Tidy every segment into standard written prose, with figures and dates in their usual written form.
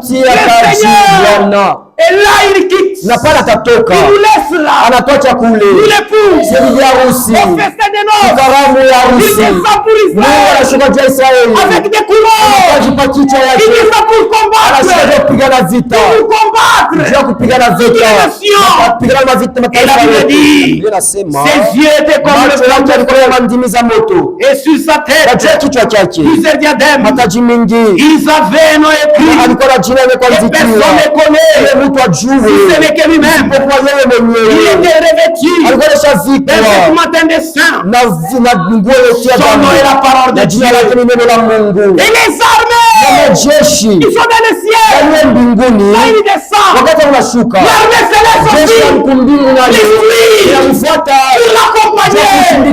Seigneur, et là il quitte. Il nous laisse là. Il épouse. On fait ça de noces. Il descend pour Israël. Avec des couronnes. Il descend pour combattre. Pour combattre. Et la Bible dit, ses yeux étaient comme le flamme de feu. Et sur sa tête, plusieurs diadèmes. Ils avaient nos écrits. Et personne ne connaît. Si ce n'est que lui-même. Il était revêtu d'un vêtement de sang. Son nom est la parole de Dieu. Et les armées, ils sont dans le ciel. Là, il descend. L'armée céleste aussi. Les suit. Pour l'accompagner.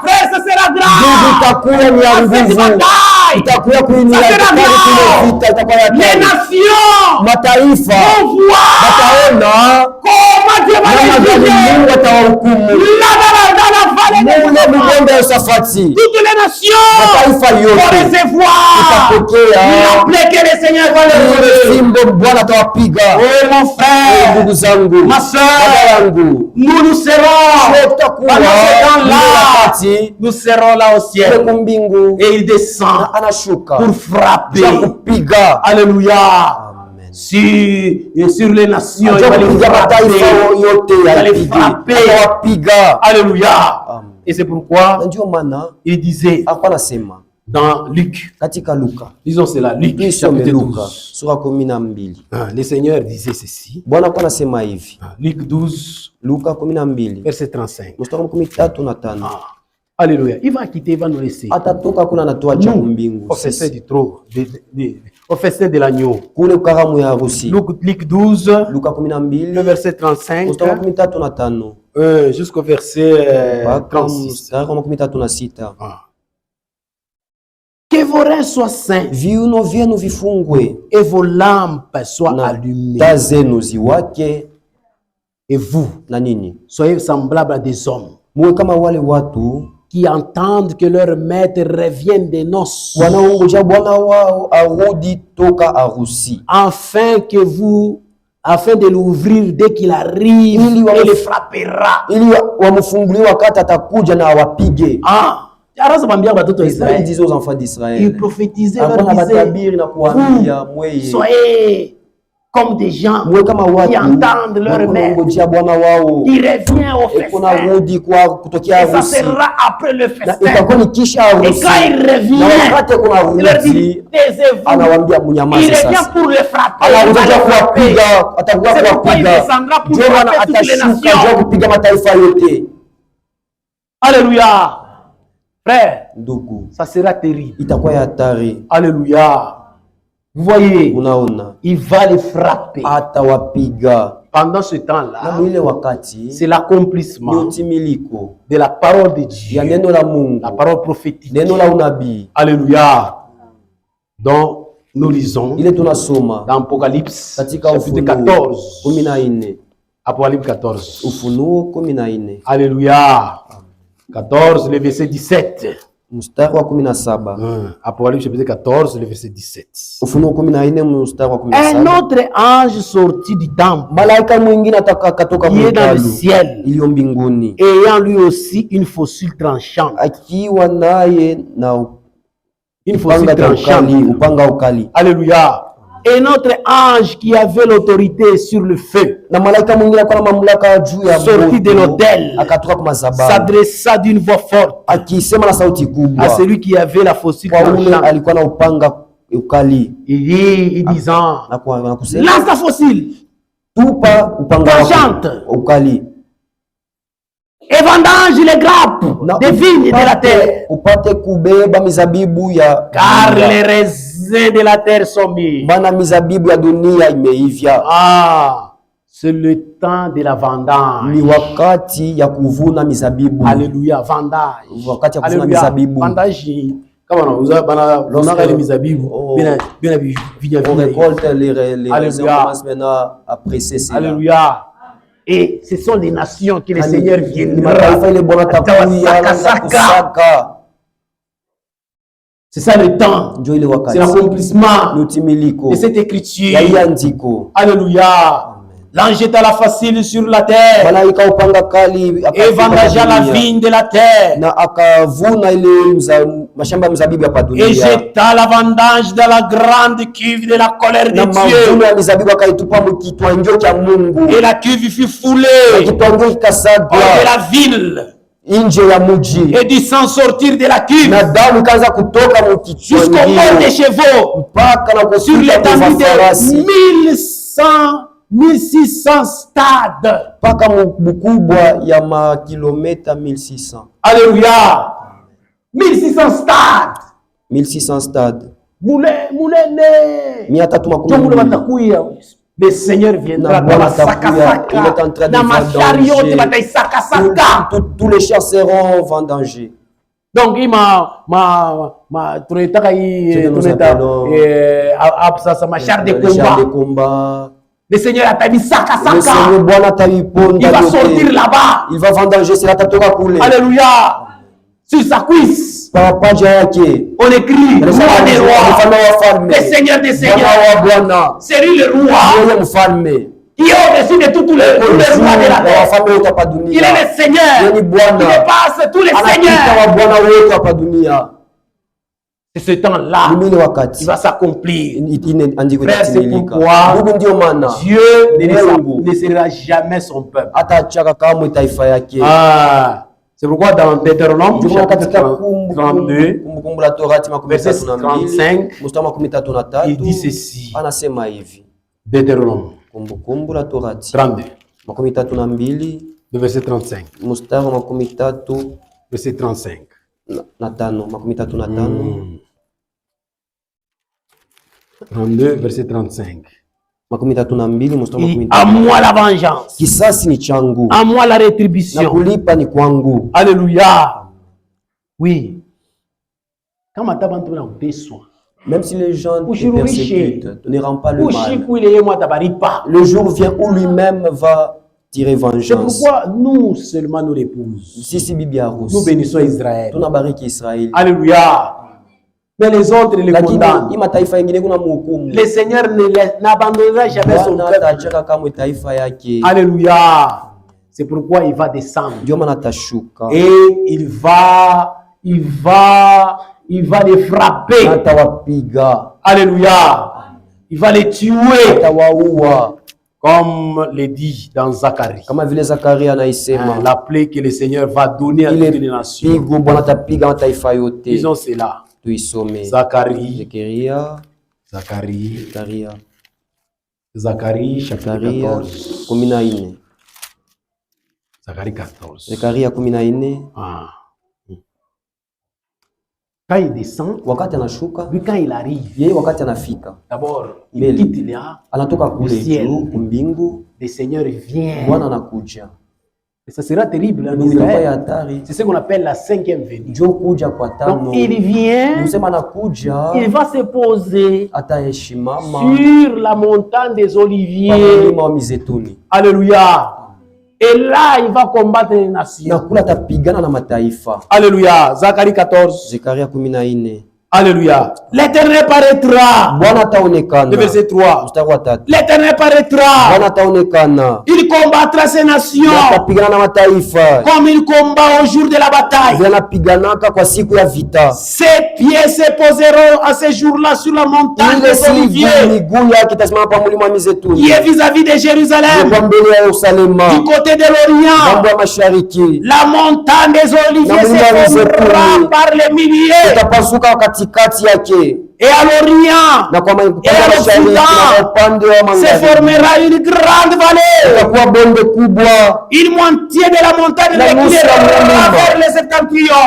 Frère, ce sera grave. Cette bataille. Ça sera grave. Les nations vont voir comment Dieu va les juger. Là, dans la vallée de Safati, toutes les nations vont recevoir la plaie que le Seigneur va leur donner. Oh mon frère, ma soeur, nous serons pendant ce temps-là, nous serons là au ciel. Et il descend pour frapper. Alléluia. Sur les nations, il va les frapper. Alléluia. Et c'est pourquoi il disait dans Luc, disons cela, Luc chapitre 12. Le Seigneur disait ceci. Luc 12, verset 35. Alléluia. Il va quitter, il va nous laisser. Nous, au festin du trône, au festin de l'agneau. Luc 12, le verset 35 jusqu'au verset 36. Que vos reins soient saints et vos lampes soient allumées. Et vous, soyez semblables à des hommes qui entendent que leur maître revient des noces, afin de l'ouvrir dès qu'il arrive et le frappera. Il disait aux enfants d'Israël, il prophétisait, soyez comme des gens qui entendent leur maître. Il revient au festin. Et ça sera après le festin. Et quand il revient, il leur dit, taisez-vous. Il revient pour le frapper. C'est pourquoi il descendra pour frapper toutes les nations. Alléluia. Frère, ça sera terrible. Alléluia. Vous voyez, il va les frapper. Pendant ce temps-là, c'est l'accomplissement de la parole de Dieu, la parole prophétique. Alléluia. Donc, nous lisons dans Apocalypse, chapitre 14. Apocalypse 14. Alléluia. 14, le verset 17. Apocalypse chapitre 14, le verset 17. Un autre ange sortit du temple, qui est dans le ciel, ayant lui aussi une faucille tranchante. Une faucille tranchante. Alléluia. Et notre ange qui avait l'autorité sur le feu sortit de l'autel, s'adressa d'une voix forte à celui qui avait la faucille tranchante. Il disant, lance ta faucille tranchante et vendange les grappes des vignes de la terre, car les raisins de la terre sont mûrs. C'est le temps de la vendange. Alléluia, vendange. Alléluia, vendange. Alléluia. Et ce sont les nations que le Seigneur viendra. C'est ça le temps. C'est l'accomplissement de cette écriture. Alléluia. L'ange est à la facile sur la terre et vendagea la vigne de la terre et jeta la vendange dans la grande cuve de la colère de Dieu. Et la cuve fut foulée hors de la ville. Et du sang sortir de la cuve jusqu'au bord des chevaux sur l'étendue de 1600 stades. Alléluia. 1600 stades. 1600 stades. Le Seigneur viendra dans la saka-saka. Dans ma chariot, saka-saka. Tous les chars seront vendangés. Donc, il m'a char de combat. Le Seigneur a dit saka-saka. Il va sortir là-bas. Il va vendanger, c'est la tête va couler. Alléluia. Sur sa cuisse, on écrit le roi des rois, le Seigneur des seigneurs. C'est lui le roi qui est au-dessus de tous les rois de la terre. Il est le Seigneur. Il dépasse tous les seigneurs. C'est ce temps-là qui va s'accomplir. Frère, c'est pourquoi Dieu ne sera jamais son peuple. C'est pourquoi dans Deutéronome, chapitre 32, verset 35, il dit ceci. Deutéronome 32, verset 35. Verset 35. 32, verset 35. À moi la vengeance, à moi la rétribution. Alléluia. Oui. Même si les gens te persécutent, ne rend pas le mal. Le jour vient où lui-même va tirer vengeance. C'est pourquoi nous seulement nous l'épouse. Nous bénissons Israël. Alléluia. Mais les autres les condamnent. Le Seigneur n'abandonnera jamais son peuple. Alléluia. C'est pourquoi il va descendre. Et il va les frapper. Alléluia. Il va les tuer. Comme le dit dans Zacharie. La plaie que le Seigneur va donner à toutes les nations. Disons cela. Zacharie chapitre 14. Zacharie 14. Quand il descend, puis quand il arrive, d'abord il quitte là, le ciel, le Seigneur vient. Et ça sera terrible en Israël. C'est ce qu'on appelle la 5e venue. Donc il vient, il va se poser sur la montagne des Oliviers. Alléluia. Et là, il va combattre les nations. Alléluia. Zacharie 14. Alléluia. L'Éternel paraîtra. Le verset 3. L'Éternel paraîtra. Il combattra ces nations comme il combat au jour de la bataille. Ses pieds se poseront à ce jour-là sur la montagne des Oliviers qui est vis-à-vis de Jérusalem, du côté de l'Orient. La montagne des Oliviers se formera par les milliers. Et à l'Orient et à l'Occident se formera une grande vallée. Une moitié de la montagne reculera vers le septentrion.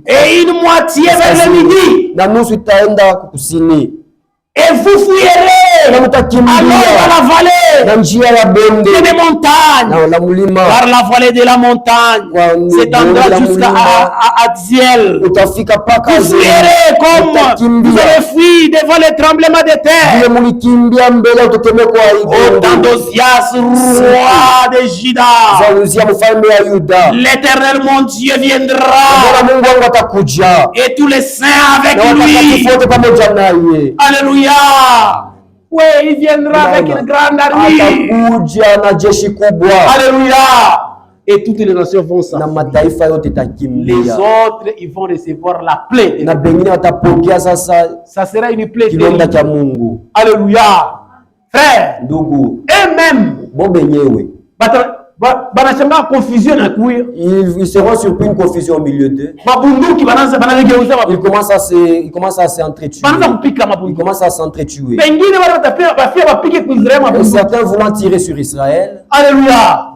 Et une moitié vers le midi. Et vous fuirez alors dans la vallée des montagnes. Par la vallée de la montagne, s'étendra jusqu'à Adziel. Vous fuirez comme vous avez fui devant les tremblements de terre. Au temps d'Ozias, roi de Juda, l'Éternel mon Dieu viendra et tous les saints avec lui. Alléluia. Oui, il viendra avec une grande armée. Alléluia. Et toutes les nations vont s'enfuir. Les autres, ils vont recevoir la plaie. Ça sera une plaie terrible. Alléluia. Frère, eux-mêmes, ils seront surpris une confusion au milieu d'eux. Ils commencent à s'entretuer. Ils commencent à s'entretuer. Certains voulant tirer sur Israël. Alléluia.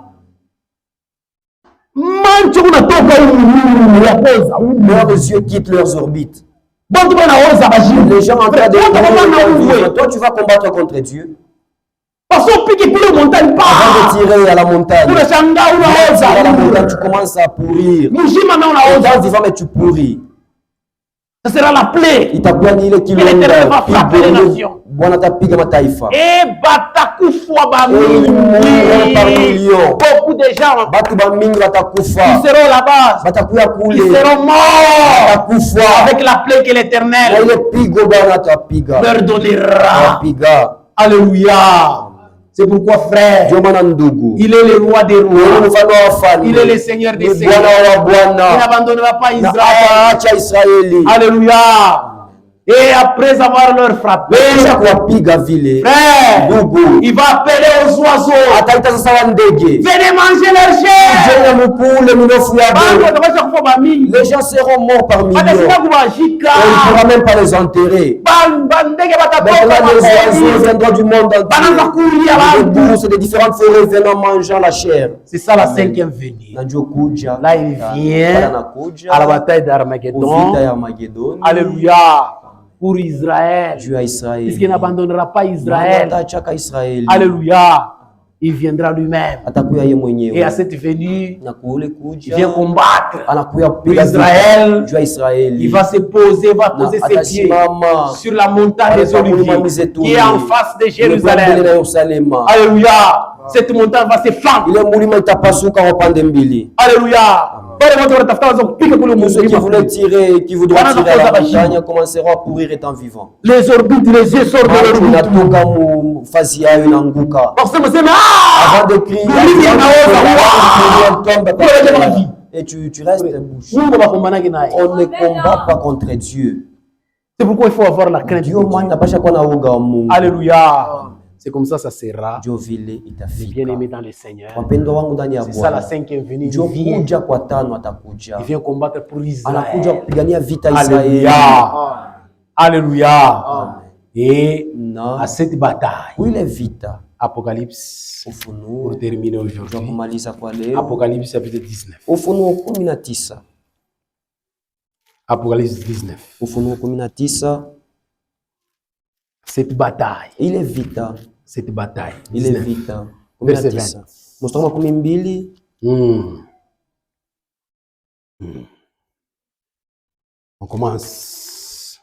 Leurs yeux quittent leurs orbites. Les gens en train de toi, tu vas combattre contre Dieu. Avant de tirer à la montagne, tu commences à pourrir. Dans vivant, mais tu pourris. Ce sera la plaie. Et l'Éternel va frapper les nations. Et beaucoup de gens qui seront là-bas, ils seront morts avec la plaie que l'Éternel leur donnera. Alléluia. C'est pourquoi, frère, il est le roi des rois. Il est le Seigneur des seigneurs. Il n'abandonnera pas Israël. Alléluia. Et après avoir leur frappé, frère, il va appeler aux oiseaux. Venez manger leur chair. Les gens seront morts par millions. On ne pourra même pas les enterrer. Maintenant, les oiseaux viendront du monde entier. C'est des différentes forêts venant manger la chair. C'est ça la cinquième venue. Là, il vient à la bataille d'Armageddon. Alléluia. Pour Israël. Dieu à Israël. Puisqu'il n'abandonnera pas Israël. Alléluia. Il viendra lui-même. Et à cette venue, il vient combattre pour Israël. Il va se poser, va poser ses pieds sur la montagne des Oliviers qui est en face de Jérusalem. Alléluia. Cette montagne va se fendre. Alléluia. Tous ceux qui voulaient tirer, qui voudront tirer à la montagne commenceront à pourrir étant vivants. Les orbites, les yeux sortent de leur avant de crier, et tu restes bouche. On ne combat pas contre Dieu. C'est pourquoi il faut avoir la crainte de Dieu. Alléluia. C'est comme ça sera. Bien-aimé dans le Seigneur. C'est ça la cinquième venue. Il vient combattre pour Israël. Alléluia. Alléluia. Et à cette bataille, Apocalypse, pour terminer aujourd'hui, Apocalypse chapitre 19. Apocalypse 19. Cette bataille. Cette bataille. Verset 20. On commence.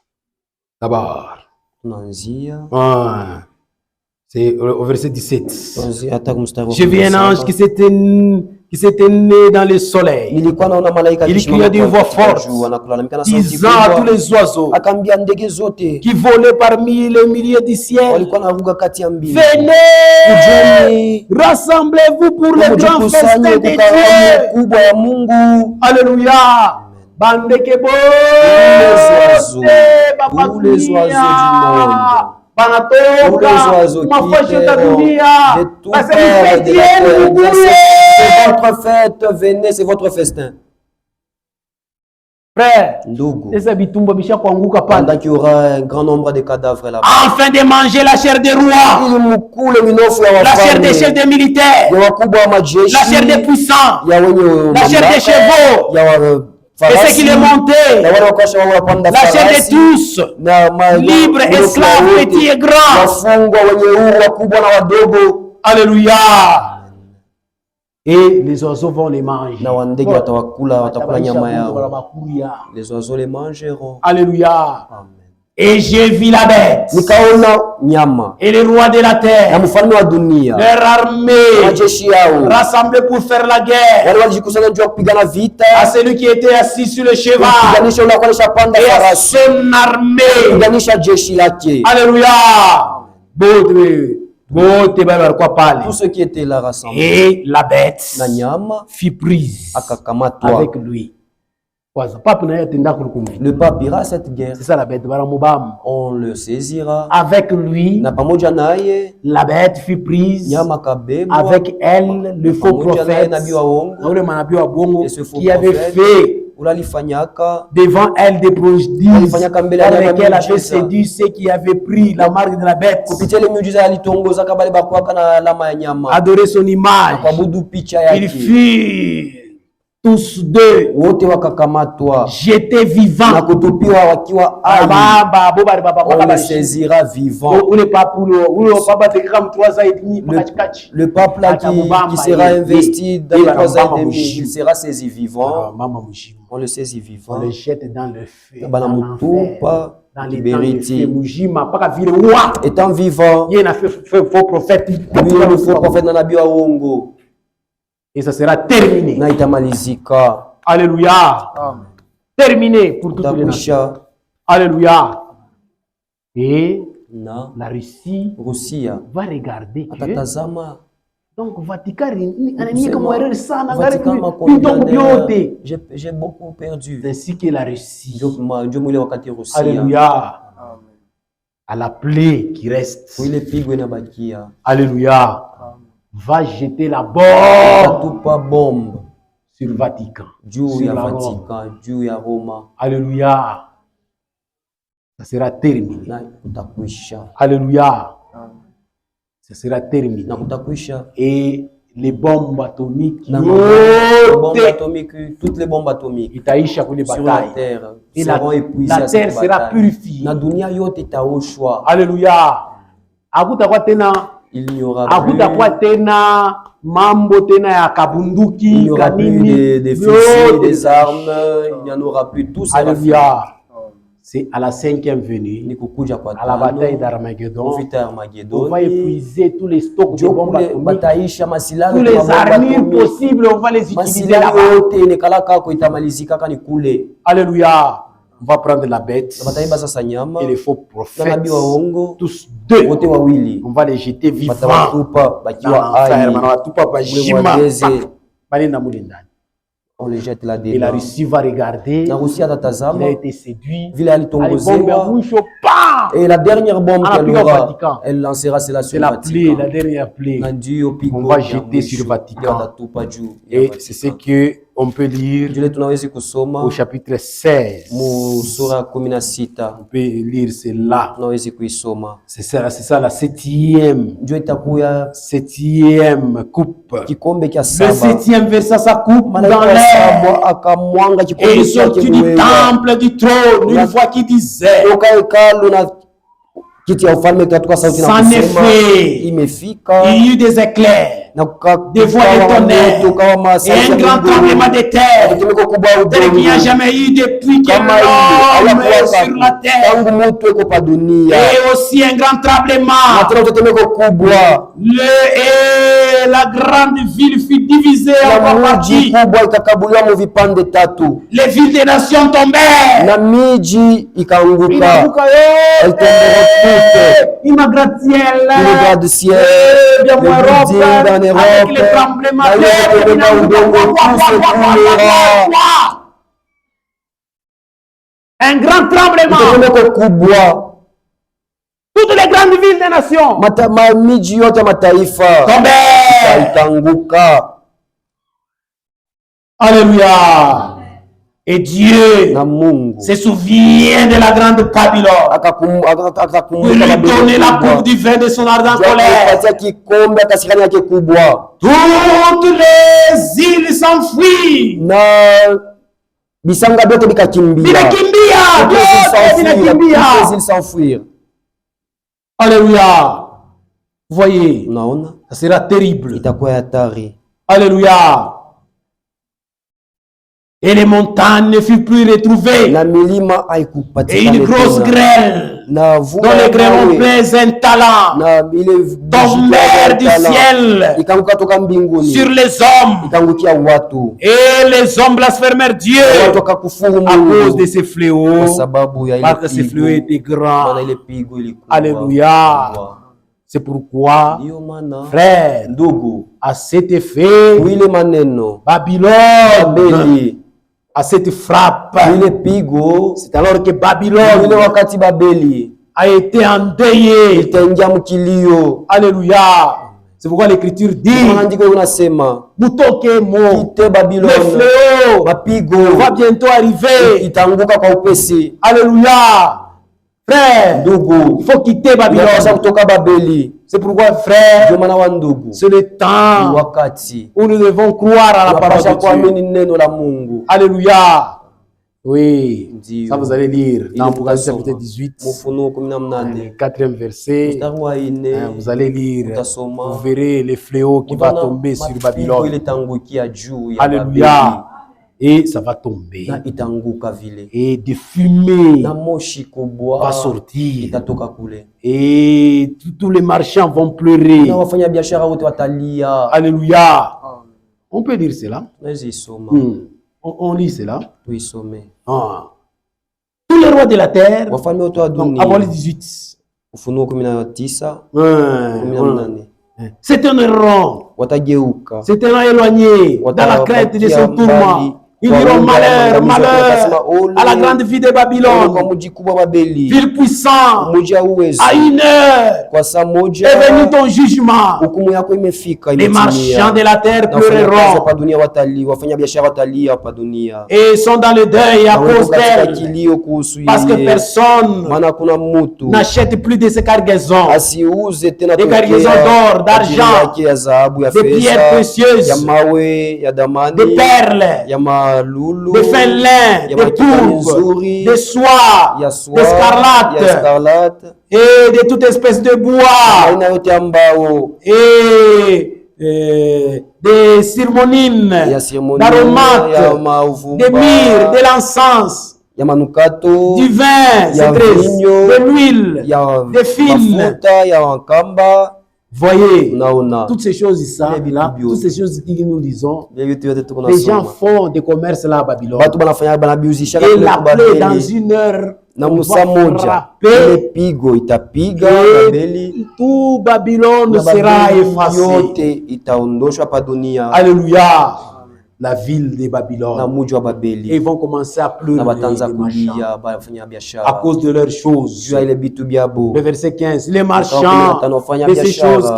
D'abord. C'est au verset 17. J'ai vu un ange qui s'était né dans le soleil. Il cria d'une voix forte, disant à tous les oiseaux qui volaient parmi les milliers du ciel, venez, rassemblez-vous pour le grand festin de Dieu. Alléluia. Bandekebo, tous les oiseaux du monde. Banatoka, mafasha dunia, de tout c'est votre fête, venez, c'est votre festin. Frère, pendant qu'il y aura un grand nombre de cadavres là-bas. Afin de manger la chair des rois, la chair des chefs des militaires, la chair des puissants, la chair des chevaux, Et ce qu'il est monté, la chair de tous, libre, esclave, petit et grand. Alléluia. Et les oiseaux vont les manger. Les oiseaux les mangeront. Alléluia. Et j'ai vu la bête et les rois de la terre, leur armée rassemblés pour faire la guerre à celui qui était assis sur le cheval et à son armée. Alléluia. Tous ceux qui étaient là rassemblés. Et la bête fut prise avec lui. Le pape ira à cette guerre. C'est ça la bête. On le saisira. Avec lui, la bête fut prise. Avec elle, le faux prophète qui avait fait devant elle des prodiges par lesquels avait séduit ceux qui avaient pris la marque de la bête, adoré son image. Ils furent tous deux jetés vivants. On le saisira vivant. Le pape là qui sera investi dans les 3 ans et demi, il sera saisi vivant. On le saisit vivant. On le jette dans le feu. Dans les temps étant vivant, il y a un faux prophète. Le faux prophète dans la Ongo. Et ça sera terminé. Alléluia. Terminé pour toutes les nations. Alléluia. Et la Russie va regarder que donc Vatican j'ai beaucoup perdu. Ainsi que la Russie. Alléluia. À la plaie qui reste. Alléluia. Va jeter la bombe sur le Vatican. Alléluia. Ça sera terminé. Alléluia. Ça sera terminé. Et les bombes atomiques, toutes les bombes atomiques sur la terre, et la terre sera purifiée. Alléluia. Il n'y aura plus des fusils, des armes, il n'y en aura plus. Tout ça. Alléluia. C'est à la 5e venue, à la bataille d'Armageddon, on va épuiser tous les stocks de bombes atomiques, tous les armures possibles, on va les utiliser là-bas. Alléluia. On va prendre la bête et les faux prophètes, tous deux. On va les jeter vivants on les jette là-dedans. Et la Russie va regarder. Il a été séduit. Et la dernière bombe qu'elle aura, elle lancera cela sur le Vatican. La dernière plaie. On va jeter sur le Vatican. Et c'est ce que on peut lire au chapitre 16. On peut lire cela. C'est ça la septième coupe. Le 7e verset, sa coupe dans l'air. Et ils sortit du temple du trône une voix qui disait: en effet, il y eut des éclairs, des voix de tonnerre et un grand tremblement de terre, tel qu'il n'y a jamais eu depuis que l'homme est sur la terre. Et aussi un grand tremblement. Et la grande ville fut divisée en parties. Les villes des nations tombèrent. Il m'a gratte-ciel, bien moi Europe, avec les tremblements de terre. Un grand tremblement. Toutes les grandes villes des nations tombèrent. Alléluia. Et Dieu se souvient de la grande Babylone. Il lui donnait la coupe du vin de son ardente colère. Toutes les îles s'enfuient. Bisanga vyote vikakimbia. Vinakimbia. Ils s'enfuirent. Alléluia. Vous voyez, Unaona? ça sera terrible. Itakuwa hatari. Alléluia. Et les montagnes ne furent plus retrouvées. Na milima haikupatikana. Et une grosse grêle, na dont les grêlons pleins un talent, na ile tombèrent du ciel ikanguka toka mbinguni sur les hommes. ikangukia watu. Et les hommes blasphémèrent Dieu Watu wakakufuru à Mungu cause de ces fléaux. kwa sababu ya ile Parce que ces fléaux étaient grands. maana ile pigo ilikuwa. Alléluia. C'est pourquoi, Ndio maana frère, ndugu, à cet effet, ile maneno Babylone, à cette frappe, ile pigo, c'est alors que ile Babylone wakati Babeli a été endeuillée. itaingia mkilio. Alléluia. C'est pourquoi l'écriture dit, Maandiko unasema Mutoke mo, kite le Babylone, fléau mapigo va bientôt arriver. itaanguka kwa upesi. Alléluia. Frère, Ndugu, il faut quitter Babylone. inapaswa kutoka Babeli. C'est pourquoi, frère, Ndio maana wa ndugu, c'est le temps wakati où nous devons croire à la parole tunapaswa de Dieu. kuamini neno la Mungu. Alléluia. Oui, Ndio. ça vous allez lire dans Ile Apocalypse tutasoma. chapitre 18, Ufunuo 18 le 4e verset. mstari wa 4 Vous allez lire, utasoma, vous verrez les fléaux qui vont utaona tomber sur mapigo Babylone. ile tangukia juu ya Alléluia. Et ça va tomber. Babeli, na itanguka vile Et des fumées na moshi kubwa va sortir. itatoka kule Et tous les marchands vont pleurer. na wafanya biashara wote watalia. Alléluia. On peut dire cela. Tunaweza isoma, On lit cela. tuisome. Ah. Tous les rois de la terre. Wafalme wote wa Donc, dunia, Apocalypse 18. Ufunuo 19 Ouais, 18 c'est un errant. watageuka, C'est un éloigné dans la crainte de son tourment. Ils diront malheur, malheur à la grande ville de kwa Babylone, mji kubwa Babeli, ville puissante. mji wa uwezo. À une heure Kwa saa moja est venu ton jugement. hukumu yako imefika, Les marchands de la terre Na wafanyakazi pleureront hapa dunia watalia, wafanya biashara watalia hapa dunia, et sont dans le deuil à Na wako cause katika d'elle. kilio kuhusu Parce que yeye, personne maana kuna mtu n'achète plus de ces cargaisons, asiuze tena Des cargaisons d'or, d'argent, yake ya dhahabu, ya de pierres fedha, précieuses, ya mawe ya damani, de perles, ya malulu, de fin lin, ya de makitani pourpre, nzuri, de soie, ya soie, d'escarlate ya scarlate, et de toute espèce de bois aina yote ya mbao, et des cirmonines, ya sirmoni, ya d'aromates, mauvumba, de myrrhe, de l'encens, ya manukato, du vin, ya c'est triste, vinyo, de l'huile, ya des fines. mafuta, ya wakamba. Voyez, Unaona toutes ces choses ici, Ile là, vitu toutes ces choses que nous disons, Ile vitu yote tuko les gens nasoma, font des commerces là à Babylone. watu banafanya banabiuzisha Et kule la kwa plaie dans Babeli, une heure, na on musa va moja ile frapper pigo itapiga et Babeli, tout Babylone na sera Babeli effacé. yote itaondoshwa hapa dunia, Alléluia. La ville de na Babylone. muji wa Et ils Babeli, vont commencer à pleurer na batanza les marchands kulia bafanya à biashara cause de leurs choses. juu ya ile bitu byabo. Le verset 15. Les marchands Wafanya de ces biashara, choses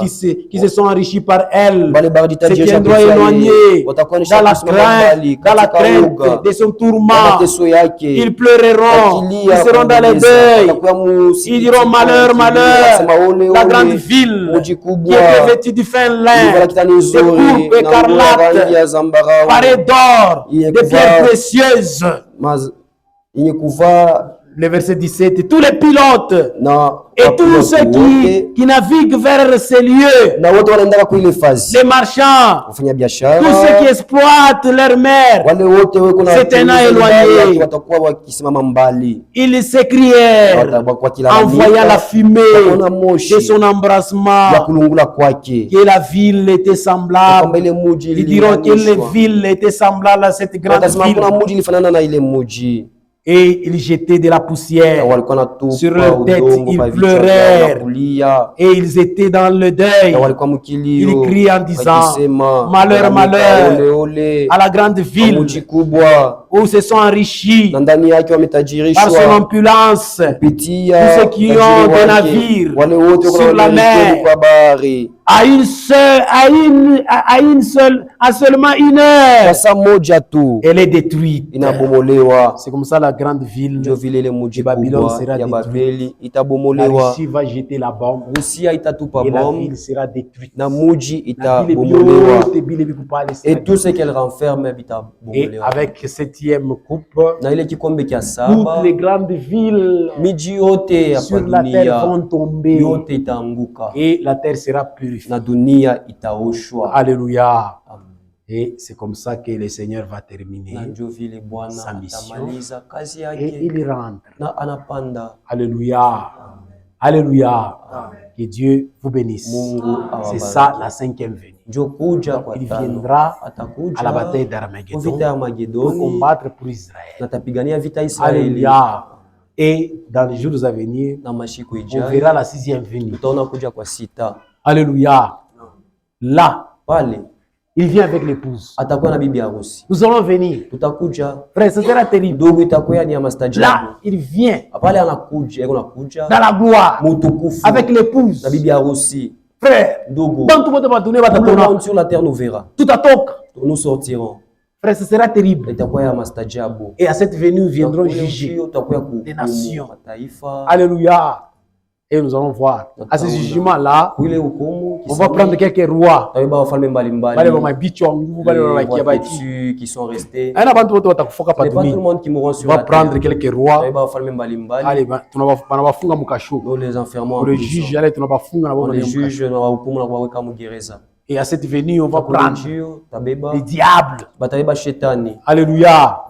qui se sont enrichis par elles, bale se bajitajirisha tiendront pesa éloignés yeye, watakuwa dans la mbali crainte de son na tourment. mateso yake, Ils pleureront, Akilia ils seront dans les kuuliza, deuils. watakuwa musikitiko, Ils diront malheur, wakilia, malheur. wasema ole, La ole, grande ville mji qui kubwa est revêtue du fin Ilikuwa lin, kitani de nzuri pourpre na nguo ya rangi écarlate, ya zambarau, paré d'or, Yenye de kuvaa- pierres précieuses. yenye kuvaa Le verset 17. Tous les pilotes na et tous wapilote ceux wote, qui naviguent vers ces lieux, na wote wanaendaka kuile fazi les marchands, wafanya tous biashara, ceux qui exploitent leur mer, wale wote weko na C'est un wachuuzi éloigné. mbali yake watakuwa wakisimama mbali, ils s'écrièrent watakuwa en voyant la fumée wataona moshi de son embrassement, ya kulungula kwake, que la ville était semblable. kwamba ile muji Ils diront que les ililinganishwa. villes étaient semblables à cette grande Watasema ville. kuna muji ilifanana na ile muji, Et ils jetaient de la poussière walikuwa natupa sur leur tête, udongo ils kwa vichwa vyao na pleurèrent. kulia, Et ils étaient dans le deuil. na walikuwa mkilio Ils crient en disant, wakisema, malheur, malheur ole ole à la grande ville mji kubwa, où se sont enrichis na ndani yake par son wametajirishwa opulence kupitia tous ceux qui utajiri ont des wake. navires Wale wote sur la mer. kwa bahari à seulement 1 heure, saa moja tu elle est détruite. inabomolewa. C'est comme ça la grande ville Ndio vile ile mji Babylone kubwa sera ya détruite. Babeli La itabomolewa. Russie va jeter la bombe Rusia itatupa et la bomu ville sera détruite. na muji Na vile itabomolewa, vyote vile viko pale sera et tout ce détruite. qu'elle renferme Et vitabomolewa. avec 7e coupe, Na ile kikombe kia toutes saba, les grandes villes miji yote hapa sur la terre dunia vont tomber yote itaanguka et la terre sera purifiée. na dunia itaoshwa. Alléluia. Amen. Et c'est comme ça que le Seigneur va terminer Na ndio vile Bwana sa mission atamaliza kazi et yake il rentre. na anapanda. Alléluia. Alléluia. Que Dieu vous bénisse. Mungu C'est awabariki. ça la 5e venue. Ndio kuja kwa Il tano viendra atakuja à la bataille kwa d'Armageddon vita ya pour Magedoni combattre pour Israël. na tapigania vita Israeli. Alléluia. Et dans les jours à venir, Na mashiko on ijayo verra la 6e venue. tutaona kuja kwa sita. Alléluia. Là, Pale il vient avec l'épouse. atakuwa na bibi harusi. Nous allons venir. Tutakuja Frère, ce sera terrible. ndugu, itakuwa ni ya mastajabu. Là, il vient Pale anakuja, yeye anakuja dans la gloire mutukufu avec l'épouse. na bibi harusi. Frère, Ndugu, dans tout le monde va donner tout le batatona. monde sur la terre nous verra. Tout à toc. Nous sortirons. Frère, ce sera terrible. Itakuwa ya mastajabu. Et à cette venue, nous viendrons Itakuwa juger utakuwa des nations. mataifa. Alléluia. Et nous allons voir. À ce jugement-là, Ile hukumu on va prendre quelques rois. tabeba wafalme mbalimbali. Bale ba mabicho wangu, bale ba makia baiti. qui sont restés. Aina bantu wote watakufoka Ce n'est pas tout le patuni. monde qui mourra sur On va la prendre terre. quelques rois. Tabeba wafalme mbalimbali. Allez, tunawafunga mukashu. Nous les enfermons en Pour le prison. juge, allez, tunawafunga na On bwana les mukashu. juge na wahukumu na kuwaweka mgereza. Et à cette venue, on va prendre Prendre tabeba les diables. batabeba shetani. Alléluia.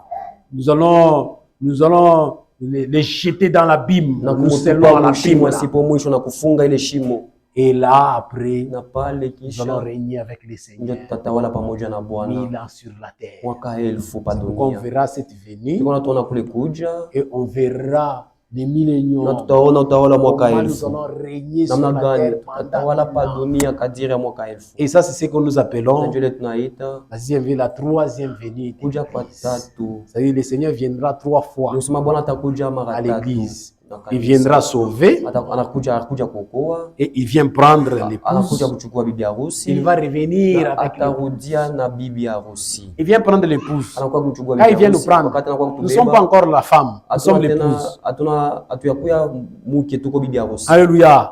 Nous allons les jeter dans l'abîme. Na Nous scellons kumutupa l'abîme mshimo là. asipo mwisho na kufunga ile shimo. Et là, après, Na pale nous allons kisha régner avec les ndio seigneurs. tutatawala pamoja na 1000 Bwana ans sur la terre. mwaka 1000 pa Donc on dunia. verra cette venue Tunaona tuona kule kuja et on verra les na milléniums. tutaona utawala mwaka Comment nous 1000. allons régner sur Namna la gani terre pendant tutatawala pa 1000 ans. dunia kadiri ya mwaka 1000. Et ça, c'est ce que nous appelons Ndio ile tunaita la 6e venue, la 3e venue. kuja kwa tatu. C'est-à-dire le Seigneur viendra 3 fois Tunasema Bwana atakuja à mara tatu. l'église. Na Il kanisa. viendra sauver Anakuja kuokoa, et il vient prendre anakuja l'épouse. kuchukua bibi harusi. Il va revenir Na avec l'épouse. atarudia na bibi harusi. Il vient prendre l'épouse. Anakuwa kuchukua Quand bibi il vient nous harusi. prendre, Wakati anakuwa nous ne sommes pas kutubeba, encore la femme, nous sommes hatuna l'épouse. tena hatuyakuya muke tuko bibi harusi. Alléluia.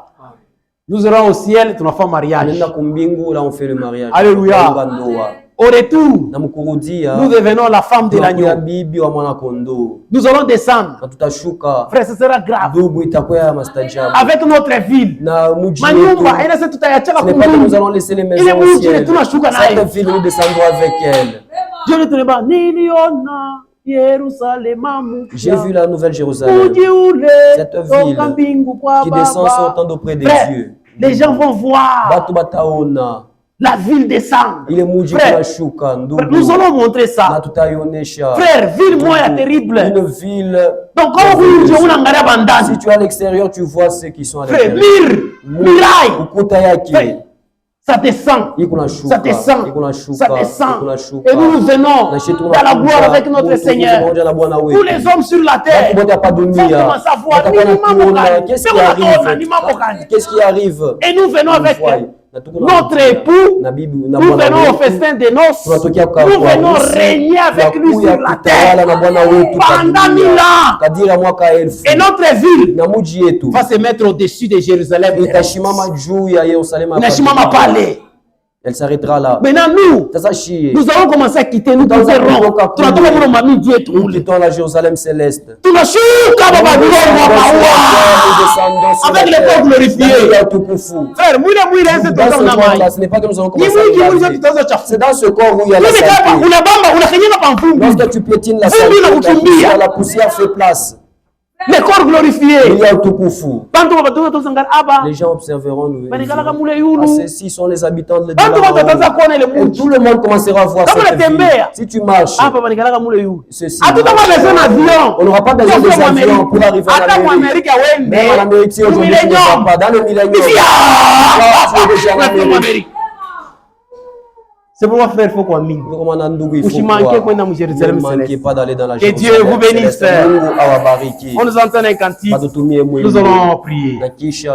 Nous irons au ciel, tunafanya mariage. Tunaenda kumbingu la on fait le mariage. Alléluia. Tunafunga ndoa. Au retour, Na mkurudia nous devenons la femme de tunakuya l'agneau. bibi wa mwana kondoo. Nous allons descendre. Na tutashuka. Frère, ce sera grave. Ndugu, itakuwa ya mastajabu. Avec notre ville. Na mji wetu. Manyumba, ina sasa tutayachaka Ce n'est pas que nous kumuni. allons laisser les Ile maisons au mji ciel. tunashuka naye. Cette ville, nous descendrons avec elle. Dieu ne tenait pas. Niliona Yerusalema J'ai mpya. vu la nouvelle Jérusalem Mji ule Cette ville toka mbingu kwa qui descend Baba. sortant d'auprès de Frère, Dieu. les gens vont voir Batu bataona la ville descendre. ile muji Frère, kunashuka ndugu, nous allons montrer na ça. tutaionesha. Frère, ville moya terrible. Une ville. Donc quand vous unaangalia Si bandani. tu es à l'extérieur, tu vois ceux qui sont à Frère, l'intérieur. miraille. Ukuta yake Frère, ça descend. iko nashuka, Ça descend. iko nashuka, Ça iko descend. nashuka. Et nous nous venons Na sisi dans la tunakuja, gloire avec notre tunakuja Seigneur. pamoja na Bwana Tous wetu. les hommes sur la terre Watu wote hapa vont dunia commencer à voir watakuwa ni mambo wanakuona, gani. qu'est-ce Sema qui wataona arrive? ni mambo gani. Qu'est-ce qui arrive? Et nous venons avec Mfwai. Na tuko na notre mfwai. époux. Na bibi na Nous bwana venons au wetu. festin des noces. Tunatokea kwa Nous venons harusi, régner avec lui tunakuya sur la kutawala terre na Bwana wetu pendant 1000 ans. kadiri ya mwaka 1000. Et notre ville Na muji yetu va se mettre au-dessus de Jérusalem. itashimama juu ya Yerusalemu. Inashimama pale. Elle s'arrêtera là. Maintenant nous, Sasa shie nous allons commencer à quitter. Nous Tunatoka quittons. kule. Tunatoka mwana mami Dieu nous tout. quittons la Jérusalem céleste. Tunashuka baba Nous Babylone. descendons sur Avec la les terre. corps glorifiés. Dans le tukufu. Frère, mwile mwile ese Dans ce tutaza na corps-là, mai. ce n'est pas que nous allons Ni commencer à mwingi mwingi regarder. tutaza chafu. C'est dans ce corps où il y a la Mimi kama saleté. unabamba unakenyana pa mvumbi. Lorsque tu piétines la Vumbi na saleté, kukimbia. la poussière fait place. Les corps Il glorifiés. y a le tukufu. Bantu batoza tozangana aba. Les gens observeront nous. Banikalaka mule Ah, yulu. ceux-ci sont les habitants de Bantu bataza la kuona ile Et mji. tout le monde commencera à voir Kama cette ville. unatembea. Si tu marches, Hapa banikalaka mule yulu. ceci. Hatutama besoin d'avion. On n'aura pas besoin des avions pour arriver Hata en mu Amérique. Amerika wende. Même en Amérique, si aujourd'hui tu ne vas pas dans le millénium, tu es déjà en Amérique. C'est pourquoi frère, il faut qu'on mine. Usimanke kwenda mu Jérusalem Ne manquez céleste. pas d'aller dans la Que Dieu Jérusalem vous bénisse, céleste. frère. Mungu awabariki. On nous entend un cantique. Batutumie mwimbo. Nous allons prier. Na kisha